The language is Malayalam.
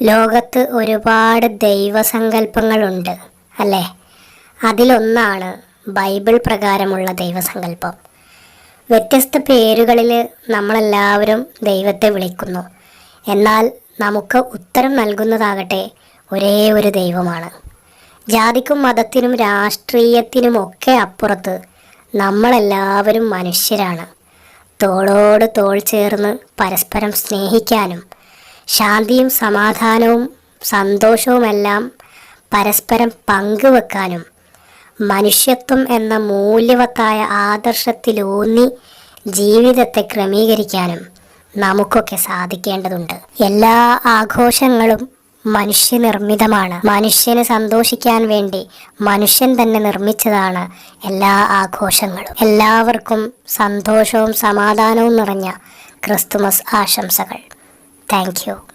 ലോകത്ത് ഒരുപാട് ദൈവസങ്കല്പങ്ങളുണ്ട് അല്ലേ? അതിലൊന്നാണ് ബൈബിൾ പ്രകാരമുള്ള ദൈവസങ്കല്പം. വ്യത്യസ്ത പേരുകളിൽ നമ്മളെല്ലാവരും ദൈവത്തെ വിളിക്കുന്നു. എന്നാൽ നമുക്ക് ഉത്തരം നൽകുന്നതാകട്ടെ ഒരേ ഒരു ദൈവമാണ്. ജാതിക്കും മതത്തിനും രാഷ്ട്രീയത്തിനുമൊക്കെ അപ്പുറത്ത് നമ്മളെല്ലാവരും മനുഷ്യരാണ്. തോളോട് തോൾ ചേർന്ന് പരസ്പരം സ്നേഹിക്കാനും ശാന്തിയും സമാധാനവും സന്തോഷവുമെല്ലാം പരസ്പരം പങ്കുവെക്കാനും മനുഷ്യത്വം എന്ന മൂല്യവത്തായ ആദർശത്തിലൂന്നി ജീവിതത്തെ ക്രമീകരിക്കാനും നമുക്കൊക്കെ സാധിക്കേണ്ടതുണ്ട്. എല്ലാ ആഘോഷങ്ങളും മനുഷ്യനിർമ്മിതമാണ്. മനുഷ്യന് സന്തോഷിക്കാൻ വേണ്ടി മനുഷ്യൻ തന്നെ നിർമ്മിച്ചതാണ് എല്ലാ ആഘോഷങ്ങളും. എല്ലാവർക്കും സന്തോഷവും സമാധാനവും നിറഞ്ഞ ക്രിസ്തുമസ് ആശംസകൾ. Thank you.